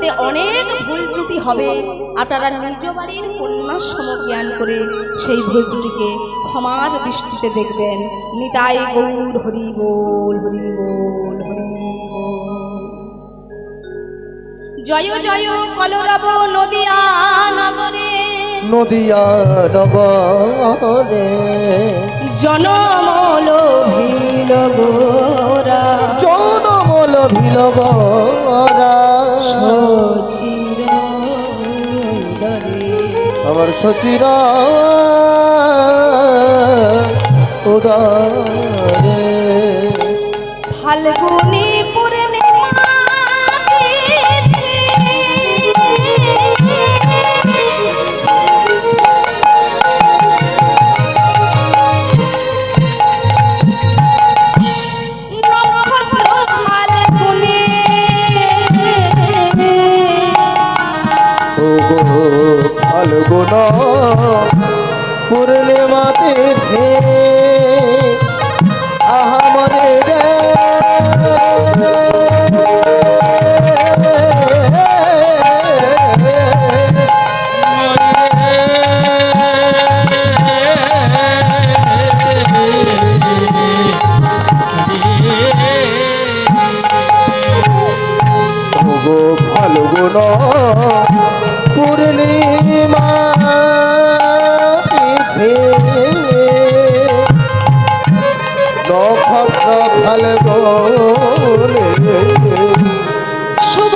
তাতে অনেক ভুল ত্রুটি হবে। আপনারা নিজ বাড়ির কন্যা সমজ্ঞান করে সেই ভুল ত্রুটিকে ক্ষমার দৃষ্টিতে দেখবেন। নিতাই গৌর হরি বল, হরি বল, হরি বল। জয় জয় কলরব নদিয়া নগরে, নদিয়া নগরে জনমল ভিল গোরা, জনমল ভিল গোরা, আমার সচিরা উদারে ফাল্গুনি পূর্ণিমা ফাল্গুন পূর্ণিমাতে আহামরে রে ফাল্গুন পূর্ণিমা নক্ষত্র ফাল্গুনে শুভ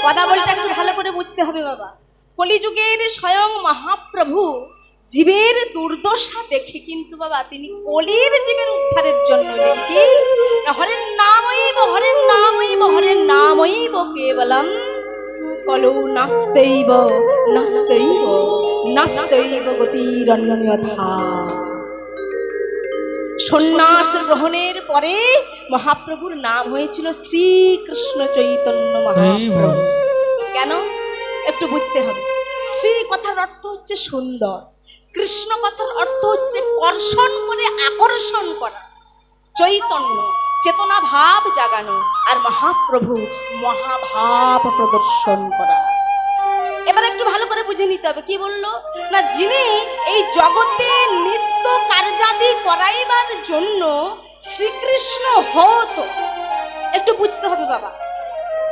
কথা বলতে একটু ভালো করে বুঝতে হবে বাবা। কলিযুগের স্বয়ং মহাপ্রভু জীবের দুর্দশা দেখে কিন্তু বাবা তিনি কলির জীবের উদ্ধারের জন্য কি হরের নামইব, হরের নামইব, হরের নামইব কেবলম কলৌ নাস্তেইব, নাস্তেইব, নাস্তেইব গতিরন্যথা। সন্ন্যাস গ্রহণের পরে মহাপ্রভুর নাম হয়েছিল শ্রীকৃষ্ণ চৈতন্য মহাপ্রভু। কেন একটু বুঝতে হবে। শ্রী কথার অর্থ হচ্ছে সুন্দর, কৃষ্ণ কথার অর্থ হচ্ছে কর্ষণ করে আকর্ষণ করা, চৈতন্য চেতনা ভাব জাগানো, আর মহাপ্রভু মহাভাব প্রদর্শন করা। এবার একটু ভালো করে বুঝে নিতে হবে। কি বললো না, যিনি এই জগতে নিত্য কার্যাদি করাইবার জন্য শ্রীকৃষ্ণ হতো। একটু বুঝতে হবে বাবা,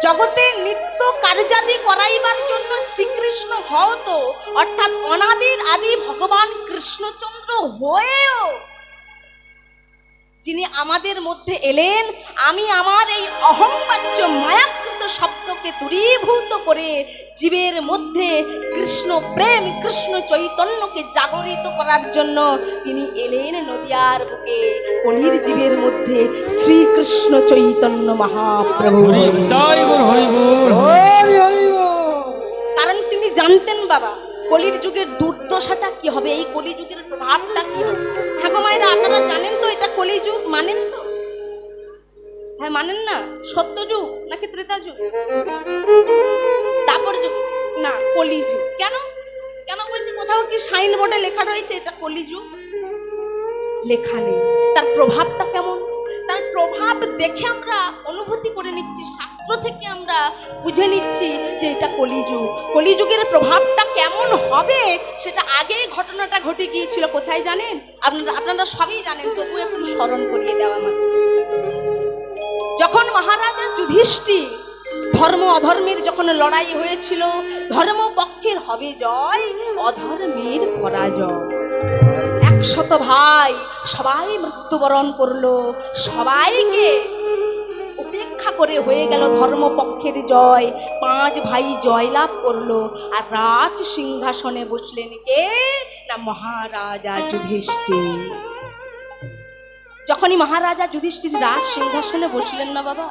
জগতে নিত্য কার্যাদি করাইবার জন্য শ্রীকৃষ্ণ হতো, অর্থাৎ অনাদির আদি ভগবান কৃষ্ণচন্দ্র হয়েও যিনি আমাদের মধ্যে এলেন, আমি আমার এই অহংবাচ্য মায়াকৃত শব্দকে দূরীভূত করে জীবের মধ্যে কৃষ্ণ প্রেম, কৃষ্ণ চৈতন্যকে জাগরিত করার জন্য তিনি এলেন নদিয়ার বুকে, কলির জীবের মধ্যে শ্রীকৃষ্ণ চৈতন্য মহাপ্রভু। কারণ তিনি জানতেন বাবা কলির যুগের দুর্দশাটা কি হবে, এই কলি যুগের প্রভাবটা কি হবে। হ্যাঁ গো মায়েরা, আপনারা জানেন তো এটা কলি যুগ, মানেন তো? হ্যাঁ মানেন না? সত্য যুগ নাকি ত্রেতা যুগ? তারপর যুগ না, কলি যুগ। কেন কেন বলছে? কোথাও কি সাইন বোর্ডে লেখা রয়েছে এটা কলি যুগ? লেখা নেই। তার প্রভাবটা কেমন? তার প্রভাব দেখে আমরা অনুভূতি করে নিচ্ছি, শাস্ত্র থেকে আমরা বুঝে নিচ্ছি যে এটা কলিযুগ। কলিযুগের প্রভাবটা কেমন হবে সেটা আগেই ঘটনাটা ঘটে গিয়েছিল। কোথায় জানেন? আপনারা সবই জানেন, তবু একটু স্মরণ করিয়ে দেওয়া আমার। যখন মহারাজা যুধিষ্ঠির ধর্ম অধর্মের যখন লড়াই হয়েছিল, ধর্ম পক্ষের হবে জয়, অধর্মের পরাজয়। 100 ভাই সবাই মৃত্যুবরণ করলো, সবাইকে উপেক্ষা করে হয়ে গেল ধর্মপক্ষের জয়। 5 ভাই জয়লাভ করলো, আর রাজ সিংহাসনে বসলেন কে না মহারাজা যুধিষ্ঠির। যখনই মহারাজা যুধিষ্ঠির রাজ সিংহাসনে বসলেন না বাবা,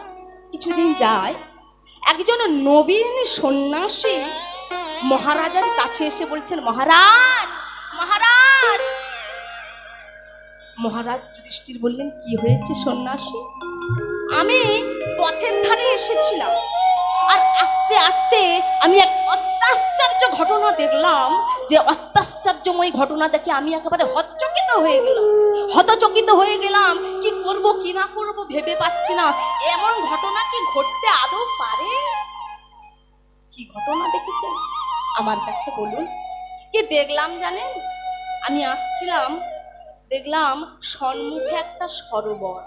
কিছুদিন যায় একজন নবীন সন্ন্যাসী মহারাজার কাছে এসে বলছেন, মহারাজ মহারাজ। মহারাজ যুধিষ্ঠির বললেন, কি হয়েছে সন্ন্যাসী? আমি পথের ধারে এসেছিলাম, আর আস্তে আস্তে আমি এক অত্যাশ্চর্য ঘটনা দেখলাম। যে অত্যাশ্চর্যময় ঘটনা দেখে আমি একেবারে হতচকিত হয়ে গেলাম। কি করব কি না করব ভেবে পাচ্ছি না। এমন ঘটনা কি ঘটতে আদৌ পারে? কি ঘটনা দেখেছেন আমার কাছে বলুন। কি দেখলাম জানেন? আমি আসছিলাম, দেখলাম সম্মুখে একটা সরোবর,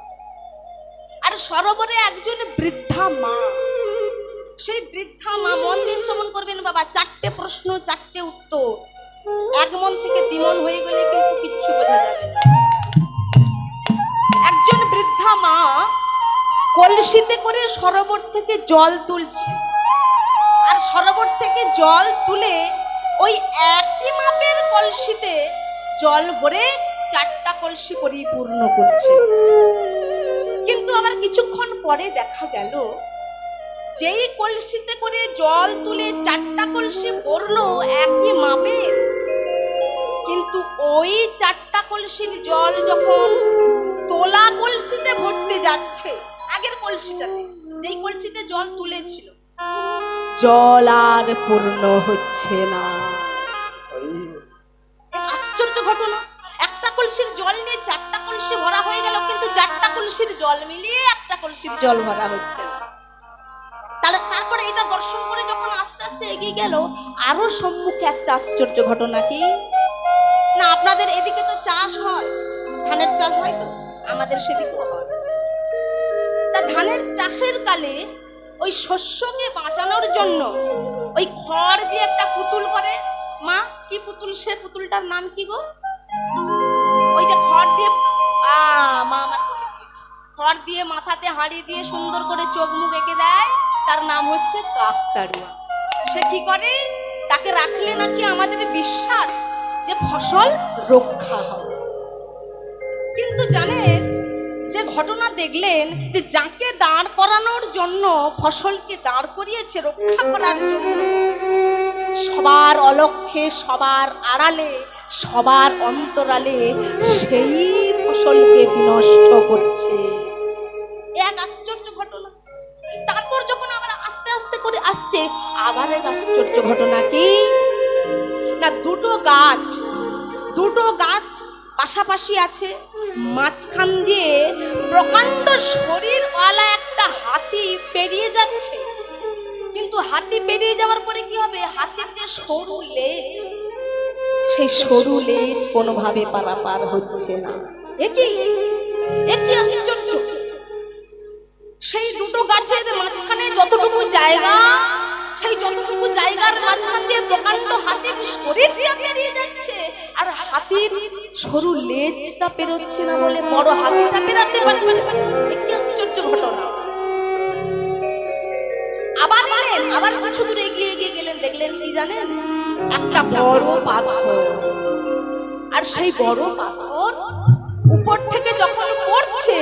আর সরোবরে একজন বৃদ্ধা মা। সেই বৃদ্ধা মা, মন দিয়ে শ্রবণ করবেন বাবা, 4টে প্রশ্ন 4টে উত্তর, এক মন থেকে দ্বিমন হয়ে গেলে কিন্তু কিচ্ছু বোঝা যাবে না। একজন বৃদ্ধা মা কলসিতে করে সরোবর থেকে জল তুলছে, আর সরোবর থেকে জল তুলে ওই একই মাপের কলসিতে জল ভরে 4টা কলসি পরিপূর্ণ করছে। কিন্তু আবার কিছুক্ষণ পরে দেখা গেল, যেই কলসিতে করে জল তুলে 4টা কলসি ভরলো একই মাপের, কিন্তু ওই 4টা কলসির জল যখন তোলা কলসিতে ভরতে যাচ্ছে, আগের কলসিটাতে যেই কলসিতে জল তুলেছিল, জল আর পূর্ণ হচ্ছে না। আশ্চর্য ঘটনা, একটা কলসির জল নিয়ে 4টা কলসি ভরা হয়ে গেল, কিন্তু 4টা কলসির জল মিলিয়ে একটা কলসির জল ভরা হচ্ছে না। তারপরে এটা দর্শন করে যখন আস্তে আস্তে এগিয়ে গেল, আরো সম্মুখে একটা আশ্চর্য ঘটনা। কি না, আপনাদের এদিকে তো চাষ হয়, ধানের চাষ হয়, তো আমাদের সেদিকেও হয়। তা ধানের চাষের কালে ওই শস্যকে বাঁচানোর জন্য ওই খড় দিয়ে একটা পুতুল করে। মা, কি পুতুল? সে পুতুলটার নাম কি গো? ওই যে খড় দিয়ে, মা আমার খড় দিয়ে মাথাতে হাঁড়ি দিয়ে সুন্দর করে চোখ মুখ এঁকে দেয়, তার নাম হচ্ছে কাকতাড়ুয়া। সে কি করে? তাকে রাখলে নাকি আমাদের বিশ্বাস যে ফসল রক্ষা হবে। কিন্তু জানেন, যে ঘটনা দেখলেন, যে যাকে দাঁড় করানোর জন্য ফসলকে দাঁড় করিয়েছে রক্ষা করার জন্য, সবার অলক্ষ্যে, সবার আড়ালে, সবার অন্তরালে সেই ফসলকে বিনষ্ট করছে। এক আশ্চর্য ঘটনা। তারপর যখন আবার আস্তে আস্তে করে আসছে, আবার এক আশ্চর্য ঘটনা। কি না, দুটো গাছ পাশাপাশি আছে, মাঝখান দিয়ে প্রকাণ্ড শরীরওয়ালা একটা হাতি পেরিয়ে যাচ্ছে। কিন্তু হাতি পেরিয়ে যাওয়ার পরে কি হবে? হাতির যে সরু লেজ, সেই সরু লেজ কোনোভাবে পারাপার হচ্ছে না। একই আশ্চর্য। সেই দুটো গাছের মাঝখানে যতটুকু জায়গা, সেই যতটুকু জায়গার মাঝখান দিয়ে প্রকাণ্ড হাতির শরীরটা পেরিয়ে যাচ্ছে, আর হাতির সরু লেজটা পেরোচ্ছে না বলে বড় হাতিটা পেরাতে পারছে না। কি আশ্চর্য ঘটনা। আবার কিছু দূর এগিয়ে গেলেন, দেখলেন কি জানেন? একটা বড় পাথর, আর সেই বড় পাথর উপর থেকে যখন পড়ছে,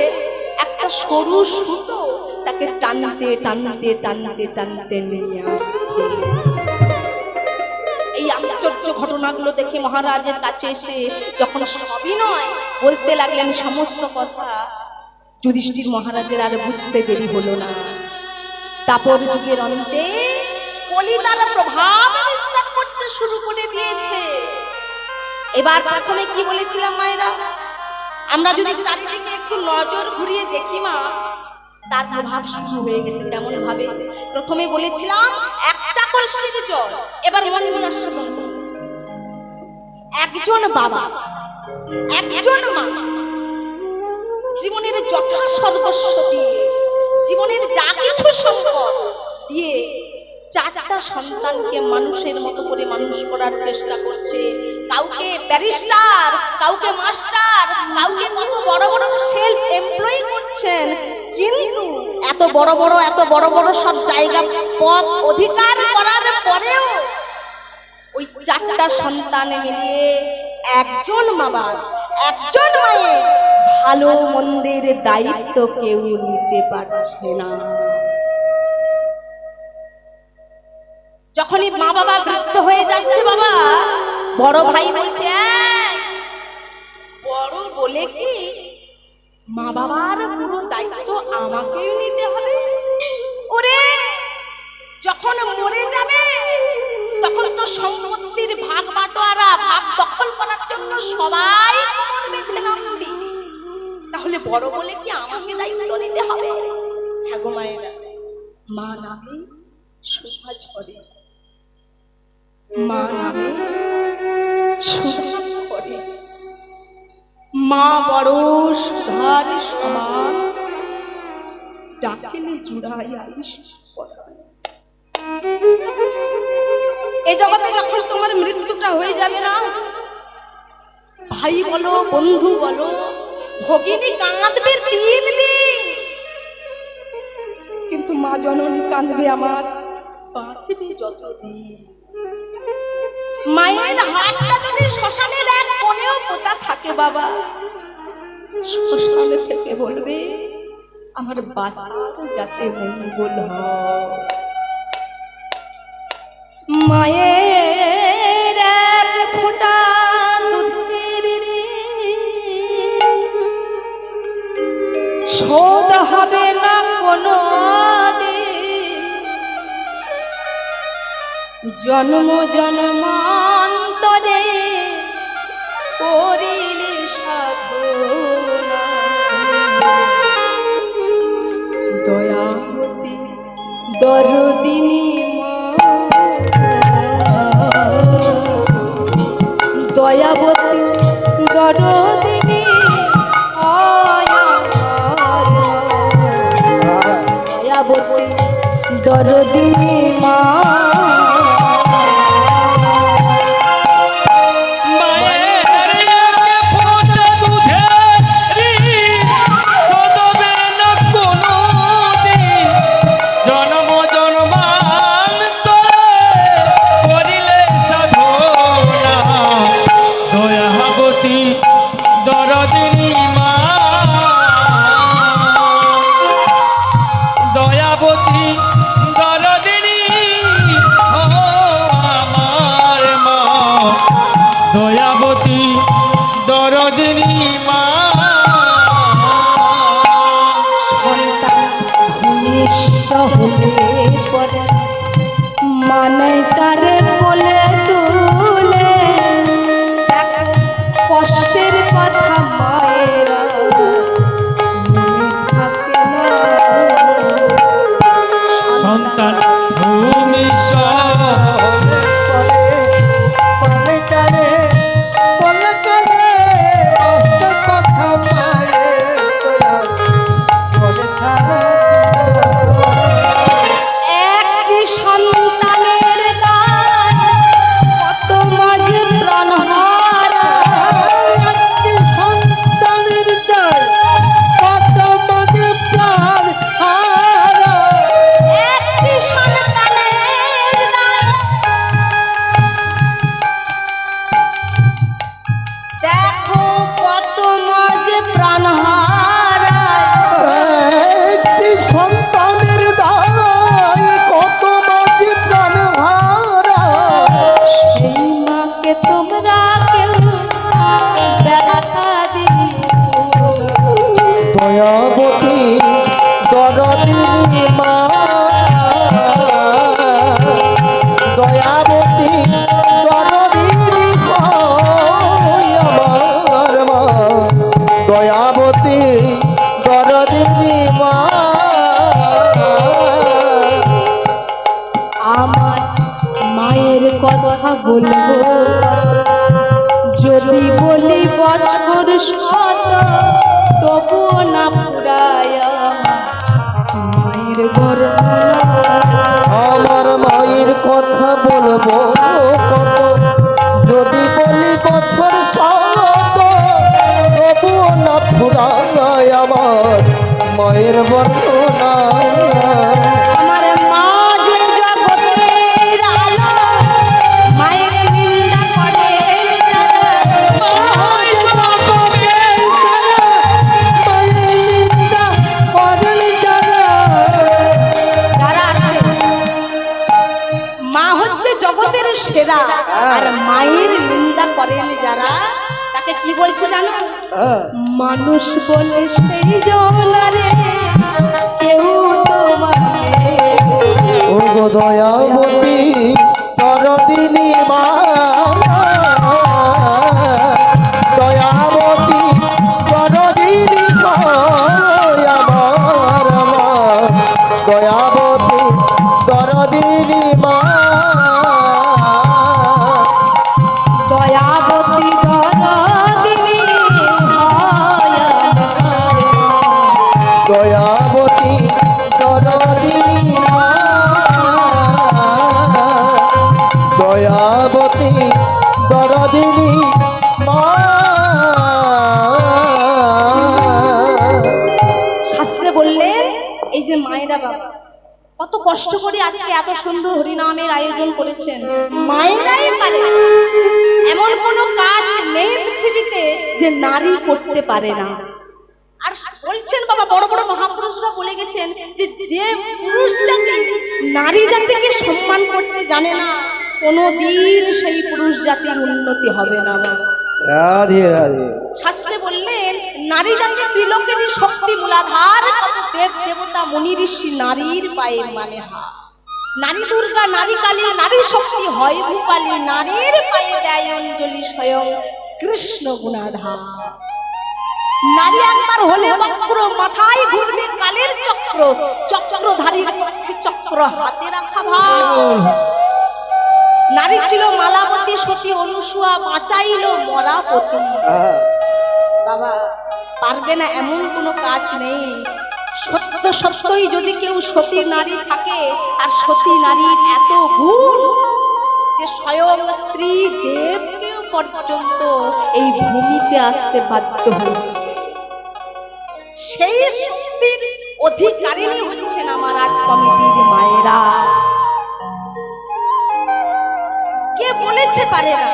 একটা সরু সুতো তাকে টানতে টানতে টানতে টানতে নিয়ে আসছে। এই আশ্চর্য ঘটনাগুলো দেখে মহারাজের কাছে এসে যখন সবিনয় বলতে লাগলেন সমস্ত কথা, যুধিষ্ঠির মহারাজের আর বুঝতে দেরি হলো না। তারপর যুগের অন্তে কলি তার প্রভাব বিস্তার করতে শুরু করে দিয়েছে। এবার প্রথমে কি বলেছিলাম মায়েরা, আমরা যদি চারিদিকে একটু নজর ঘুরিয়ে দেখি মা, তার প্রভাব শুরু হয়ে গেছে। কেমন ভাবে? প্রথমে বলেছিলাম একটা কলসির জল। এবার মন দিয়ে শ্রবণ করুন। একজন বাবা, একজন মা জীবনের যথা সর্বস্ব দিয়ে, জীবনের যা কিছু সম্পদ দিয়ে 4টা সন্তানকে মানুষের মতো করে মানুষ করার চেষ্টা করছে। কাউকে ব্যারিস্টার, কাউকে মাস্টার, কাউকে কত বড় বড় সেলফ এমপ্লয়ি করছেন। কিন্তু এত বড় বড় সব জায়গা পদ অধিকার করার পরেও ওই 4টা সন্তান মিলিয়ে একজন বাবার, একজন মায়ের ভালো মন্দের দায়িত্ব কেউ নিতে পারছে না। যখনই মা বাবা বৃদ্ধ হয়ে যাচ্ছে বাবা, বড় ভাই বলছে "এই, বড় বলে কি মা বাবার পুরো দায়িত্ব আমাকেই নিতে হবে? ওরে যখন মরে যাবে তখন তো সম্পত্তির ভাগ বাটোয়ারা ভাগ দখল করার জন্য সবাই কোমর বেঁধে নামবে, তাহলে বড় বলে কি আমাকে দায়িত্ব নিতে হবে?" হ্যাঁ গো মায়েরা, মা নামে শোভা ঝরে, মা নামে শোভা ঝরে, মা বড় সুধার সমান, ডাকিলে জুড়াই আইস পরাণ। এই জগতে যখন তোমার মৃত্যুটা হয়ে যাবে না, ভাই বলো বন্ধু বলো ভগিনী কাঁদবে 3 দিন, কিন্তু মা জননী কাঁদবে আমার বাঁচবে যতদিন। মায়ের হাতটা যদি শ্মশানের এক কোণেও পোতা থাকে বাবা, শ্মশানে থেকে বলবে আমার বাঁচার যাতে মঙ্গল হয়। মায়ের এক ফোঁটা দুধের শোধ হবে না কোনো জন্ম জন্মান্তরে করিলে সাধনা। দয়াবতী দরদিনী মা, দয়াবতী দরদিনী দয়াবতী দরদিনী মা। দয়াবতী দরদিনী মা। সন্তান ঘনিষ্ঠ হলে পরে মানে তারে কোলে তুলে, কষ্টের কথা মায়েরা মনে থাকে না। সন্তান ভূমিষ্ঠ একটি সন্তানের গান কত মাঝে প্রাণ হারায়, একটি সন্তানের দায় কত মাঝে প্রাণ হারায়। একটি সন্তানের গান দেখো কত মাঝে প্রাণ হারায়। একটি সন্তানের দায় কত মাঝে প্রাণ হারায়। সেই মাকে তোমরা কেউ দেখা দিও, দয়াবতী দরদিনী মা, দয়াবতী দরদিনী হয় আমার মা, দয়াবতী দরদিনী মা। আমার মায়ের কথা বলবো যদি বলি বছর শত, তবুও না পুরায় মায়ের বর্ণনা। আমার মায়ের কথা বলবো কত, যদি বলি বছর শত, তবুও না ফুরায় আমার মায়ের বর্ণনা। আমার মা যে জগতের আলো, মায়ের নিন্দা করে যারা, মায়ের জগতের সারা, মায়ের নিন্দা করেন যারা। যারা আছে মা হচ্ছে যারা তাকে কি বলছে জানো? হ্যাঁ। মানুষ বলে সেই জনারে কেউ তোমাকে ও গো দয়াবতী দরদিনী মা, দয়াবতী দরদিনী মা, আমার মা, দয়াবতী দরদিনী মা, দয়াবতী দরদিনী হয় দয়াবতী দরদিনী মা, দয়াবতী দরদিনী মা। শাস্ত্রে বললেন এই যে মায়েরা বাবা কত কষ্ট করে আজকে এত সুন্দর হরিনামের আয়োজন করেছেন, মায়েরাই পারে। এমন কোনো কাজ নেই পৃথিবীতে যে নারী করতে পারে না। আর বলছেন বাবা বড় বড় মহাপুরুষরা বলে গেছেন যে যে পুরুষ জাতি নারী জাতিকে সম্মান করতে জানে না কোনোদিন সেই পুরুষ জাতির উন্নতি হবে না বাবা। রাধে রাধে। শাস্ত্রে বললেন নারী জাতি ত্রিলোকেরই শক্তি মূলাধার, কত দেব দেবতা মুনি ঋষি নারীর পায়ের মানে হাত। নারী দুর্গা, নারী কালী, নারী শক্তি হয় ভূপালী, নারীর পায়ে দেয় অঞ্জলি স্বয়ং কৃষ্ণ গুণাধার। নারী একবার হলে বক্র, মাথায় ঘুরবে কালের চক্র, চক্রধারীর পক্ষে চক্র হাতে রাখা ভার। নারী ছিল মালাবতী, সতী অনুসূয়া, বাঁচাইল মরাপতি। বাবা পারবে না এমন কোনো কাজ নেই। সত্য সত্যই যদি কেউ সতী নারী থাকে, আর সতী নারীর এত গুণ যে স্বয়ং স্ত্রী দেবকেও পর্যন্ত এই ভূমিতে আসতে বাধ্য হয়েছে। সেই শক্তির অধিকারিণী হচ্ছেন আমার রাজ কমিটির মায়েরা। কে বলেছে পারে না?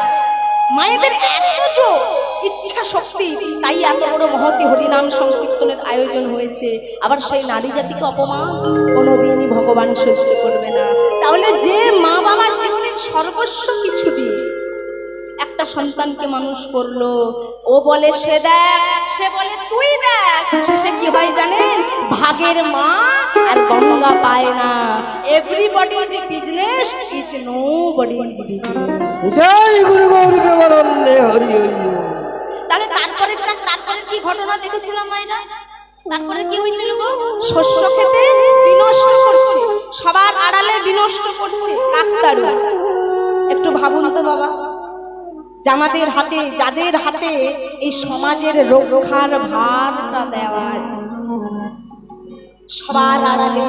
মায়েদের এত জোর ইচ্ছা শক্তি, তাই এত বড় মহতি হরিনাম সংকীর্তনের আয়োজন হয়েছে। আবার সেই নারী জাতিকে অপমান কোনোদিনই ভগবান সহ্য করবে না। তাহলে যে মা বাবা জীবনের সর্বস্ব কিছু দিয়ে একটা সন্তানকে মানুষ করলো, ও বলে সে দেখ, সে বলে তুই দেখ, শেষে কি হয় জানেন? ভাগের মা আর গঙ্গা পায় না। Everybody is business, is nobody's business. জয় গুরু গৌরী প্রেমানন্দে হরি হরি। তাহলে তারপরে কি ঘটনা দেখেছিলাম মায়েরা? তারপরে কি হয়েছিল গো? শস্য খেতে বিনষ্ট করছে, সবার আড়ালে বিনষ্ট করছে কাকতাড়ু। একটু ভাবুন তো বাবা, জামাদের হাতে, যাদের হাতে এই সমাজের রক্ষার ভারটা দেওয়া আছে, সবার আড়ালে,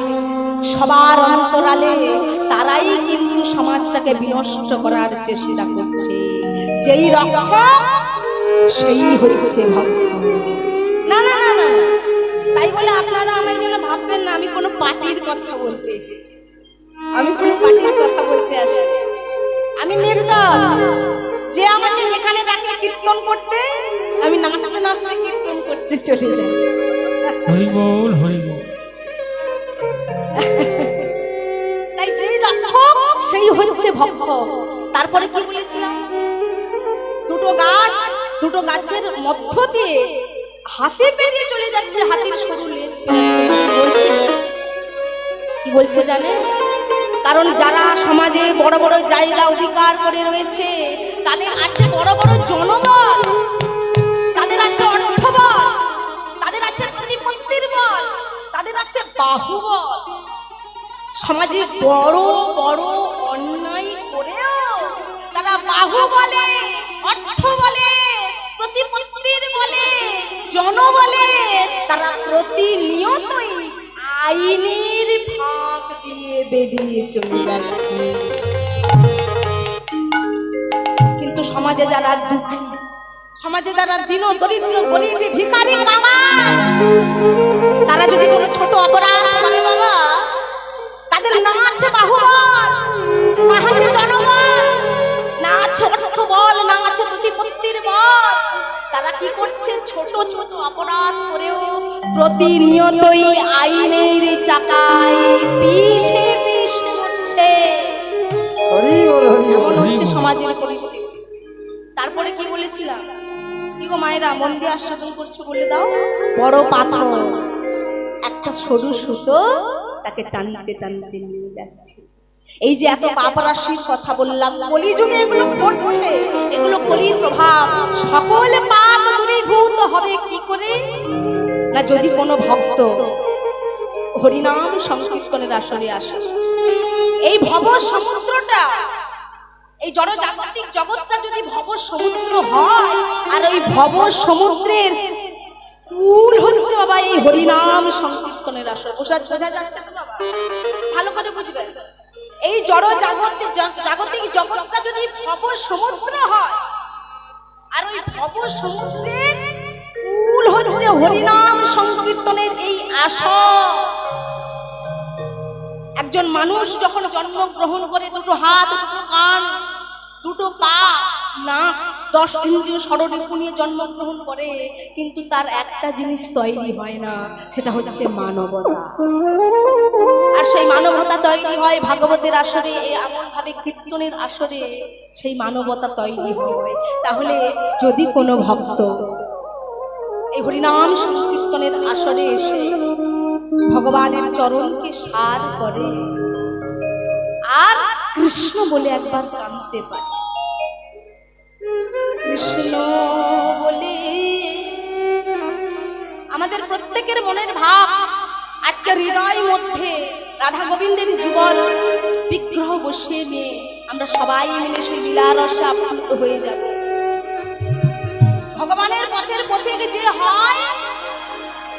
সবার অন্তরালে, তারাই কিন্তু সমাজটাকে বিনষ্ট করার চেষ্টা করছে। যেই রক্ষক সেই হচ্ছে ভক্ত। না না না না, তাই বলে আপনারা আমার জন্য ভাববেন না আমি কোনো পার্টির কথা বলতে এসেছি। আমি কোনো পার্টির কথা বলতে আসি, আমি নির্দল। যে আমাকে যেখানে ডাকে কীর্তন করতে, আমি নাচতে নাচতে কীর্তন করতে চলে যাই। হরি বল হরি বল। তাই যে রক্ষক সেই হচ্ছে ভক্ত। তারপরে কি বলেছিলাম? দুটো গাছের মধ্য দিয়ে হাতে পেরিয়ে চলে যাচ্ছে, হাতির সরু লেজ পেরিয়ে। কি বলছে জানে? কারণ যারা সমাজে বড় বড় জায়গা অধিকার করে রয়েছে, তাদের আছে বড় বড় জনবল, তাদের আছে অর্থবল, তাদের আছে প্রতিপত্তির বল, তাদের আছে বাহুবল। সমাজে বড় বড় অন্যায় করেও তারা বাহুবলে, অর্থ বলে, প্রতিপত্তির বলে, জনবলে তারা প্রতিনিয়তই আইনের ফাঁক দিয়ে বেরিয়ে চলে যাচ্ছে। কিন্তু সমাজে যারা দুঃখী, সমাজে যারা দীন দরিদ্র গরিব ভিখারি বাবা, তারা যদি কোনো ছোট অপরাধ করে বাবা, তাদের না আছে বাহুবল, না আছে জনবল, না আছে অর্থবল, না আছে প্রতিপত্তির বল। তারা কি করছে? ছোট ছোট অপরাধ করেও প্রতিনিয়তই আইনের চাকায় পিষে পিষে হচ্ছে। হরি বল হরি বল। এমন হচ্ছে সমাজের পরিস্থিতি। তারপরে কি বলেছিলাম? কি গো মায়েরা, মন দিয়ে আস্বাদন করছো বলে দাও। বড় পাথর একটা সরু সুতো তাকে টানতে টানতে নিয়ে যাচ্ছে। এই যে এত পাপ রাশির কথা বললাম, কলিযুগে এগুলো ঘটছে, এগুলো কলির প্রভাব। সকল পাপ দূরীভূত হবে কি করে? না যদি কোনো ভক্ত হরিনাম সংকীর্তনের আসরে আসে। এই ভব সমুদ্রটা, এই জড় জাগতিক জগৎটা যদি ভব সমুদ্র হয়, আর ওই ভব সমুদ্রের মূল হচ্ছে বাবা এই হরিনাম সংকীর্তনের আসর। বোঝা যাচ্ছে তো বাবা? ভালো করে বুঝবেন। এই জড় জাগতিক জগৎটা যদি ভব সমুদ্র হয়, আর ওই ভব সমুদ্রের মূল হচ্ছে হরিনাম সংকীর্তনের এই আসর। একজন মানুষ যখন জন্মগ্রহণ করে, দুটো হাত, দুটো কান, দুটো পা, নাক, 10 ইন্দ্রিয় ষড়রিপু নিয়ে জন্মগ্রহণ করে, কিন্তু তার একটা জিনিস তৈরি হয় না, সেটা হচ্ছে মানবতা। আর সেই মানবতা তৈরি হয় ভাগবতের আসরে, এমন ভাবে কীর্তনের আসরে সেই মানবতা তৈরি হয়। তাহলে যদি কোনো ভক্ত এই হরিনাম সংকীর্তনের আসরে এসে ভগবানের চরণকে সার করে আর কৃষ্ণ বলে একবার কাঁদতে পারে, কৃষ্ণ বলে, আমাদের প্রত্যেকের মনের ভাব আজকে হৃদয় মধ্যে রাধা গোবিন্দের যুগল বিগ্রহ বসিয়ে নিয়ে আমরা সবাই মিলে সেই লীলা রসে আপ্লুত হয়ে যাব। ভগবানের পথের পথিক যে হয়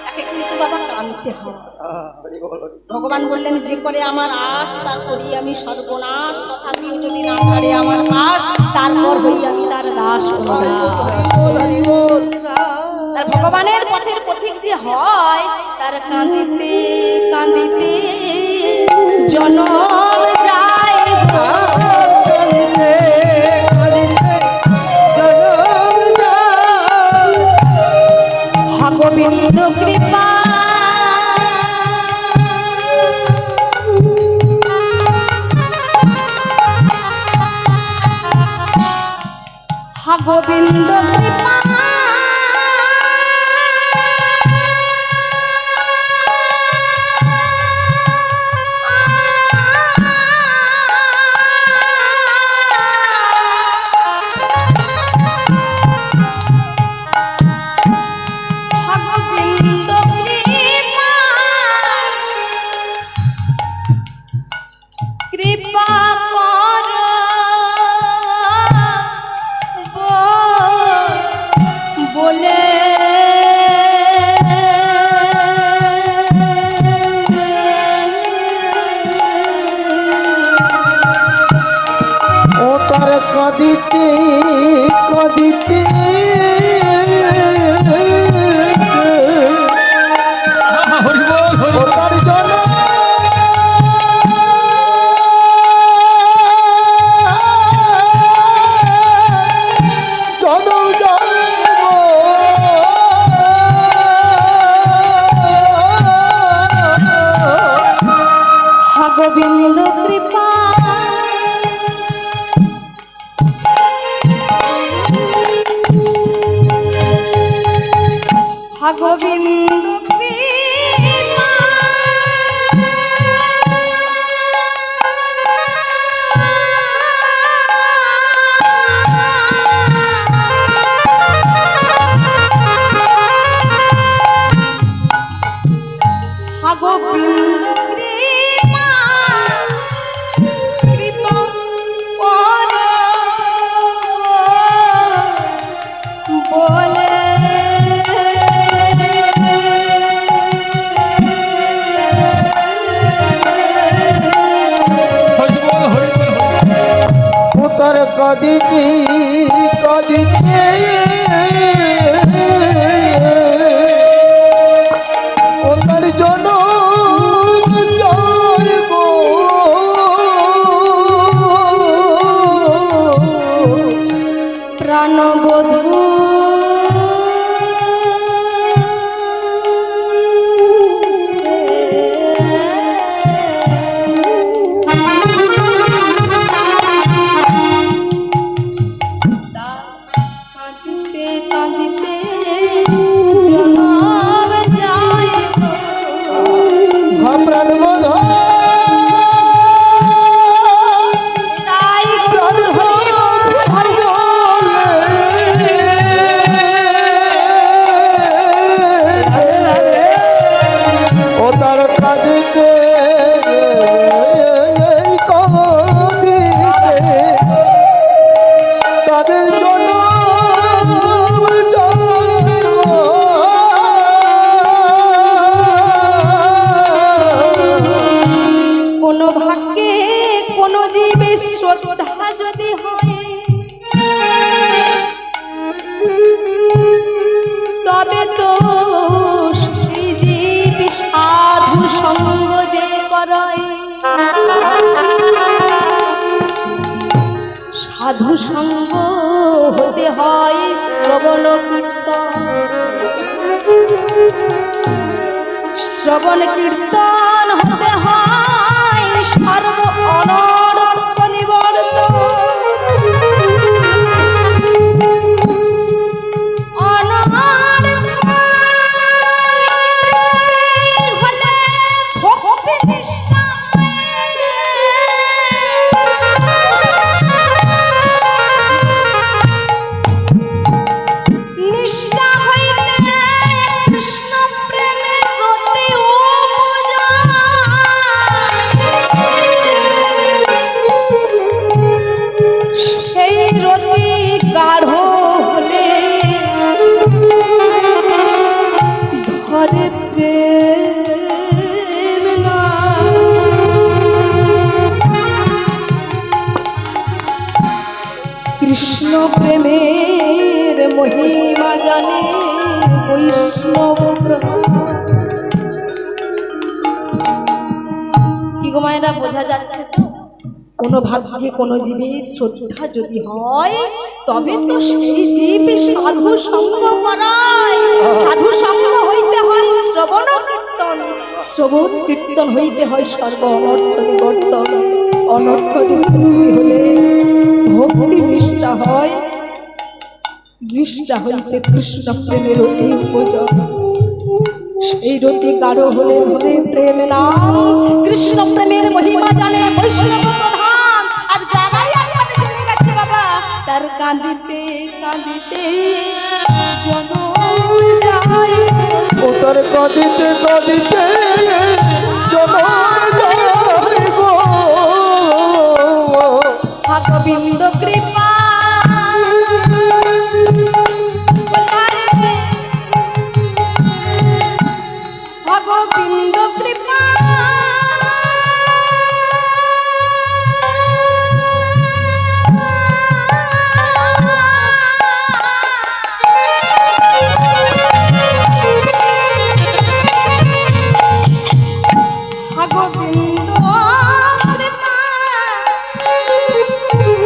তাকে কিন্তু বাবা কাঁদতে হয়। ভগবান বললেন, যে করে আমার আশ তার করি আমি সর্বনাশ, তথাপিও যদি না ছাড়ে আমার পাশ, তারপর হই আমি তার দাস। তার ভগবানের পথের পথিক যে হয়, তার কাঁদিতে কাঁদিতে জনম যায়, কাঁদিতে কাঁদিতে জনম যায়। হা গোবিন্দ কৃপা হা গোবিন্দ কৃপা কৃপা কর বলে ও তার কাঁদিতে কাঁদিতে হরিবল ও হরিবল। তার জনম যাইব। হা গোবিন্দ কৃপা হা গোবিন্দ কৃপা হা গোবিন্দ কৃপা কৃপা কর বলে হরিবল হরিবল হরিবল। ও তার কাঁদিতে কাঁদিতে ও তার জনম যাইব। প্রাণবধূ কাঁদিতে জনম যায় প্রাণ বোধ তাই প্রাণ ও তার কাঁদিতে কাঁদিতে তাদের জন্য কোনো ভাগ্যে কোনো জীবে শ্রদ্ধা যদি হয় তবে তো সেই জীব সাধু সঙ্গ যে করায় সাধু সঙ্গ হতে হয় শ্রবণ কীর্তন শ্রবণ কীর্তন হতে হয় সর্ব অনর্থ নিবর্তন অনর্থ হলে ভক্তি তৃষ্ণা নিষ্ঠা হইতে কৃষ্ণ প্রেমে গতি সেই রতি গাঢ় হলে ধরে প্রেম না কৃষ্ণ প্রেমের মহিমা জানে বৈষ্ণব কি গো মায়েরা বোঝা যাচ্ছে তো কোনো ভাগ্যে কোনো জীবে শ্রদ্ধা যদি হয় তবে তো সেই জীব সাধু সঙ্গ করায় সাধু সঙ্গ হইতে হয় শ্রবণ কীর্তন শ্রবণ কীর্তন হইতে হয় সর্ব অনর্থ নিবর্তন অনর্থ নিবৃত্তি হলে ভক্তি নিষ্ঠা হয় নিষ্ঠা হইতে কৃষ্ণ প্রেমের অতি উপযোগ সেই রতি গাঢ় হলে ধরে প্রেম নাম কৃষ্ণ প্রেমের মহিমা জানে বৈষ্ণব প্রধান আর জানাই একবার চলে গেছে বাবা তার কাঁদিতে কাঁদিতে জনম যায় ও তার কাঁদিতে কাঁদিতে জনম যায় গো গোবিন্দ কৃপা গোবিন্দ কৃপা গোবিন্দ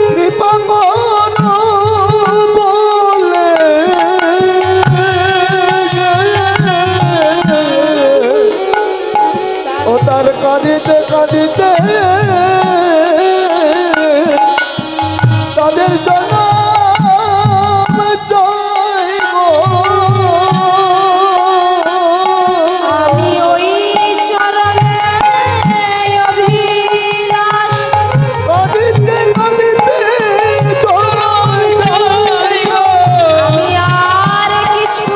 কৃপা করো বলে ও তার কাঁদিতে কাঁদিতে তাদের জন্য আমি ওই চরণে অভিলাষ কাঁদিতে কাঁদিতে আমি আর কিছু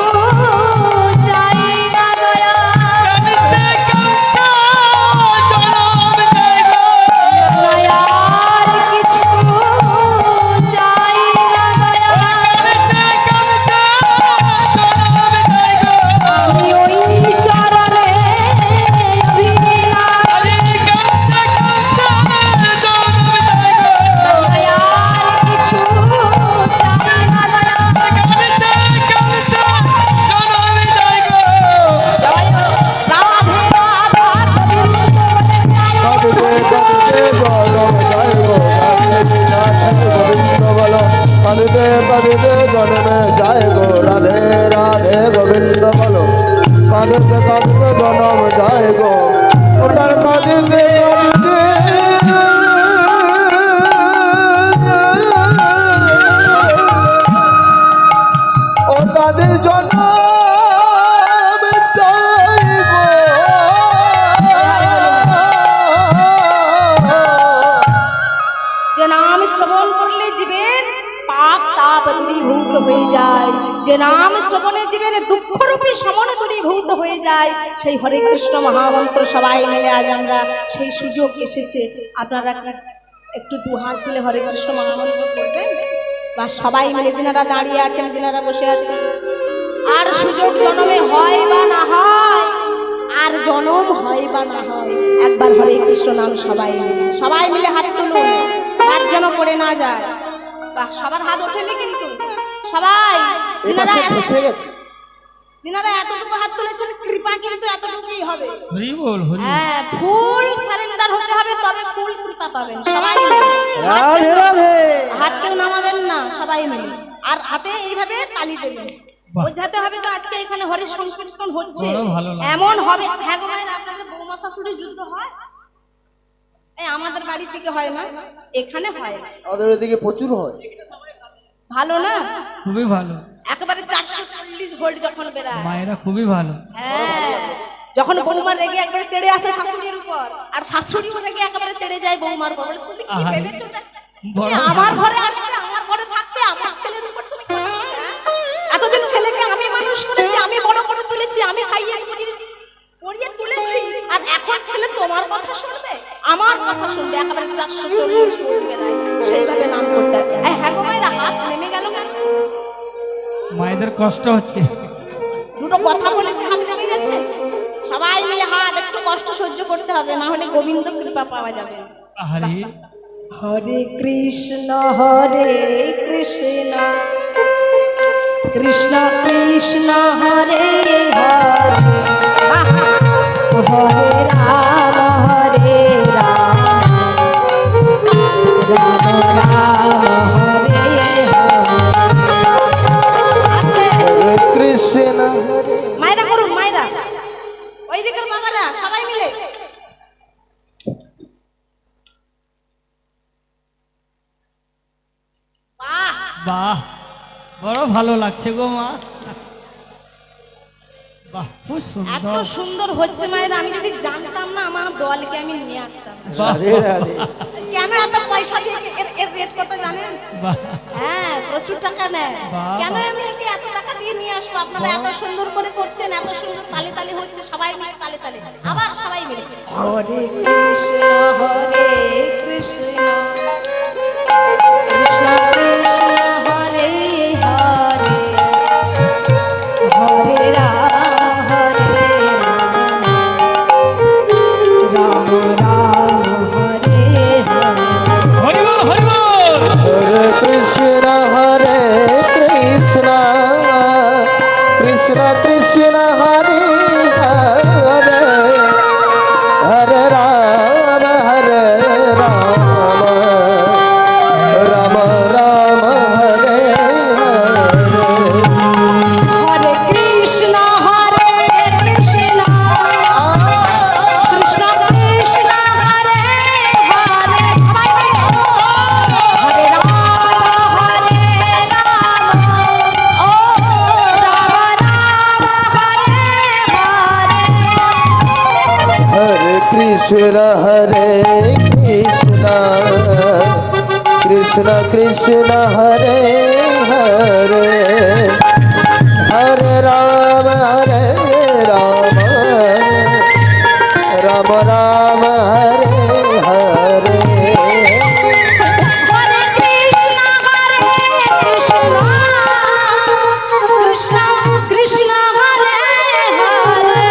চাই না দয়া আর কিছু চাই না দয়া আমি ওই চরণে অভিলাষ আর কিছু চাই না দয়া রাধে রাধা কাঁদিতে কাঁদিতে জন্মে যায় গো রাধে রাধে গোবিন্দ বলো কাঁদিতে কাঁদিতে জন্ম যায় গো ওটার কাঁদিতে কাঁদিতে পাপ দূরীভূত হয়ে যায়, যে নাম শ্রবণে জীবের দুঃখরূপী সমন দূরীভূত হয়ে যায়, সেই হরে কৃষ্ণ মহামন্ত্র সবাই মিলে আজ আমরা সেই সুযোগ এসেছে। আপনারা একটু দুহাত তুলে হরে কৃষ্ণ মহামন্ত্র করবেন, বা সবাই মিলে যেনারা দাঁড়িয়ে আছেন, যেনারা বসে আছেন। আর সুযোগ জন্মে হয় বা না হয়, আর জনম হয় বা না হয়, একবার হরে কৃষ্ণ নাম সবাই মিলে হাত তুলুন, আর যেন পড়ে না যায়। বাহ, সবার হাত ওঠেনি কিন্তু সবাই যেনারা এতটুকু হাত তুলেছেন, কৃপা কিন্তু এতটুকুই হবে। হরি বল হরি বল। হ্যাঁ, ফুল সারেন্ডার হতে হবে, তবে ফুল কৃপা পাবেন সবাই মিলে। রাধে রাধে। হাত কেউ নামাবেন না, সবাই মিলে। আর হাতে এইভাবে তালি দেবেন, বাহ। বোঝাতে হবে তো আজকে এখানে হরে সংকীর্তন হচ্ছে, বড় ভালো লাগলো। এমন হবে। হ্যাঁ গো ভাই, আপনাদের বৌমা শাশুড়ির যুদ্ধ হয়? এই আমাদের বাড়ির দিকে হয় না, এখানে হয় না। আমাদের এদিকে প্রচুর হয়। ভালো না? খুবই ভালো, একেবারে 440 ভোল্ট যখন বেরায়। মায়েরা খুবই ভালো। হ্যাঁ, যখন বৌমা রেগে একবারে তেড়ে আসে শাশুড়ির উপর, আর শাশুড়িও রেগে একেবারে তেড়ে যায় বৌমার উপর, বলে, তুমি কি আহারে। ভেবেছো না? বড় তুমি আমার ঘরে আসবে, আমার ঘরে থাকবে, আমার ছেলের উপর তুমি কি করছো, হ্যাঁ? এতদিন ছেলেকে আমি মানুষ করেছি, আমি বড় করে তুলেছি, আমি খাইয়ে পড়িয়ে তুলেছি, আর এখন ছেলে তোমার কথা শুনবে, আমার কথা শুনবে, একেবারে 440 ভোল্ট বেরায়, সেইভাবে নাম করতে হবে। হ্যাঁ গো মায়েরা, হাত নেমে গেল কেন? মায়েদের কষ্ট হচ্ছে। দুটো কথা বলেছে, হাত নেমে গেছে। সবাই মিলে হাত, একটু কষ্ট সহ্য করতে হবে, না হলে গোবিন্দ কৃপা পাওয়া যাবে না। হরি হরে কৃষ্ণ হরে কৃষ্ণ কৃষ্ণ কৃষ্ণ হরে হরে, হরে রাম হরে রাম, রাম রাম হরে হরে। হরে কৃষ্ণ হরে। মায়েরা করুন, মায়েরা, ওই দিকের বাবারা সবাই মিলে। বাহ, বাহ, বড় ভালো লাগছে গো মা। বাহ, খুব এত সুন্দর। সুন্দর হচ্ছে মায়েরা, আমি যদি জানতাম না আমার দলকে আমি নিয়ে আসতাম। বাহ, রাধে রাধে। কেন এত পয়সা দিয়ে, এর রেট কত জানেন? বাহ, হ্যাঁ, প্রচুর টাকা নেয়। বাহ, কেন বাহ। আমি একে এত টাকা দিয়ে নিয়ে আসবো? আপনারা এত সুন্দর করে করছেন, এত সুন্দর তালে তালে হচ্ছে, সবাই মিলে তালে তালে, আবার সবাই মিলে হরে কৃষ্ণ হরে কৃষ্ণ কৃষ্ণ কৃষ্ণ হরে হরে, হরে রাম হরে রাম, রাম রাম হরে হরে। হরি বল হরি বল। হরে কৃষ্ণ হরে কৃষ্ণ কৃষ্ণ কৃষ্ণ হরে হরে, হরে রাম রাম রাম হরে হরে। হরে কৃষ্ণ হরে কৃষ্ণ কৃষ্ণ কৃষ্ণ হরে হরে, হরে রাম হরে রাম, ও রাম রাম হরে হরে। হরে কৃষ্ণ হরে কৃষ্ণ কৃষ্ণ কৃষ্ণ হরে হরে, হরে রাম রাম রাম রাম হরে হরে। হরে কৃষ্ণ কৃষ্ণ কৃষ্ণ হরে হরে,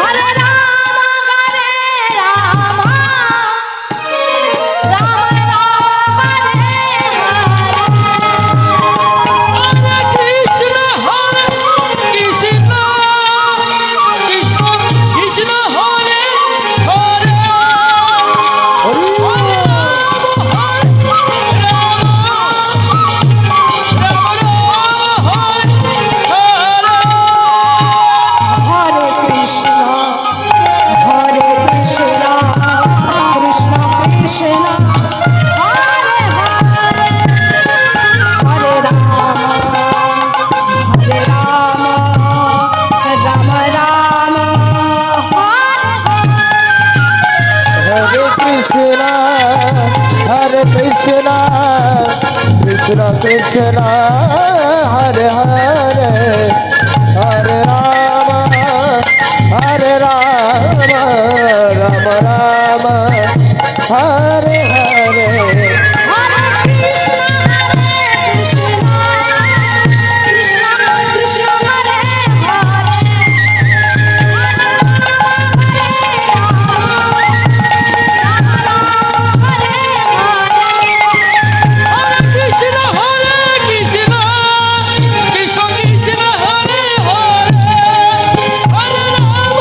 হরে রাম রাম রাম হরে হরে। কৃষ্ণ কৃষ্ণ হরে হরে হরে রাম রাম রাম হরে হরে কৃষ্ণ হরে কৃষ্ণ কৃষ্ণ কৃষ্ণ হরে হরে হরে রাম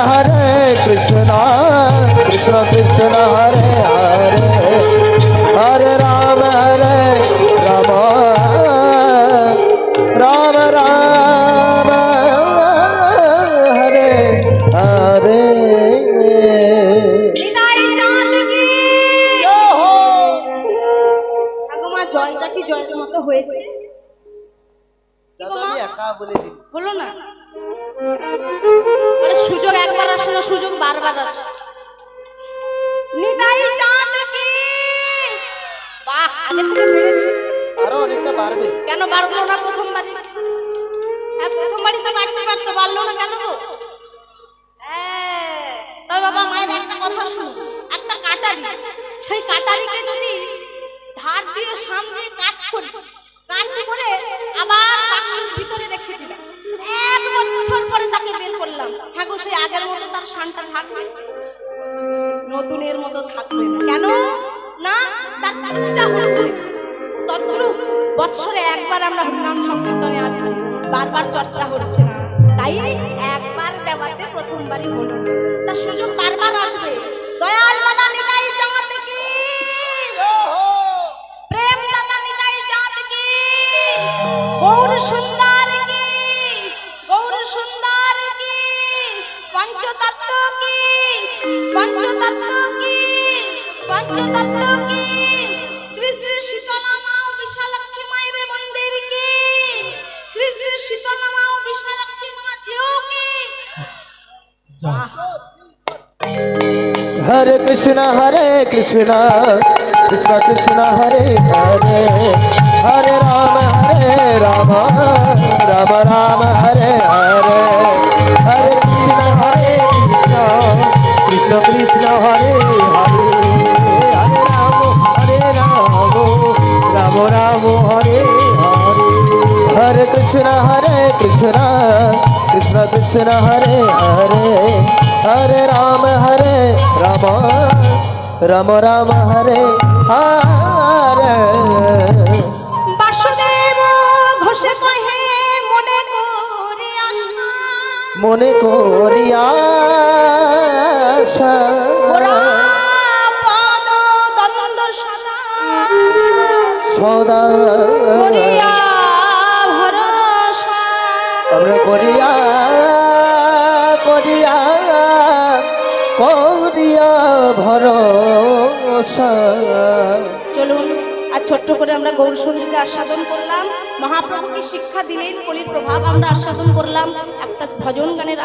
हरे कृष्ण कृष्ण कृष्ण हरे हरे हरे राम राम राम हरे हरे জয়টা কি জয়ের মতো হয়েছে? কি গো মা? হলো না? আরে সুযোগ একবার আসে না, সুযোগ বারবার আসে। নিতাই চাঁদ কি বাহ, আগে থেকে বেড়েছে। আরো অনেকটা বাড়বে। কেন বাড়লো না প্রথমবারই? হ্যাঁ, প্রথমবারই তো বাড়তে পারতো, বাড়লো না কেন গো? হ্যাঁ, তবে বাবা মায়ের একটা কথা শুনো, একটা কাটারি, সেই কাটারিকে যদি ধার দিয়ে সাম দিয়ে কাজ করে আবার বাক্সের ভিতরে রেখে দিলাম, 1 বছর পরে তাকে বের করলাম, হ্যাঁ গো, সেই আগের মতো তার শানটা থাকবে? নতুনের মতো থাকবে না। কেন না? তার ইচ্ছা হচ্ছে। তদ্রূপ বছরে একবার আমরা হরিনাম সংকীর্তনে আসছি, বারবার চর্চা হচ্ছে না, তাই একবার দেওয়াতে প্রথমবারই হলো, তার সুযোগ বারবার আসবে। দয়াল দাদা নিতাই চাঁদ কি, প্রেম দাদা নিতাই চাঁদ কি, গৌর সুন্দর কি, গৌর সুন্দর কি, পঞ্চতত্ত্ব কি, পঞ্চতত্ত্ব কি, পঞ্চতত্ত্ব কি, শ্রী শ্রী শীতলা মা ও বিশালাক্ষী মায়ের মন্দির কি, শ্রী শ্রী শীতলা মা ও বিশালাক্ষী মা জিও কি। हरे कृष्ण कृष्ण कृष्ण हरे हरे हरे राम राम राम हरे हरे हरे कृष्ण कृष्ण कृष्ण हरे हरे हरे राम राम राम हरे हरे हरे कृष्ण कृष्ण कृष्ण हरे हरे हरे राम राम राम हरे हरे বাসুদেব ঘোষে কহে মনে করি আশা, মনে করিয়া ওরা পদ দ্বন্দ্ব সদা সদা করিয়া ভরসা। আমরা করিয়া করিয়া করিয়া ভরসা। চলুন আর ছোট্ট করে আমরা গৌর সঙ্গীতকে আস্বাদন করলাম, মহাপ্রভুকে শিক্ষা দিলেন, কলির প্রভাব আমরা আস্বাদন করলাম, একটা ভজন গানের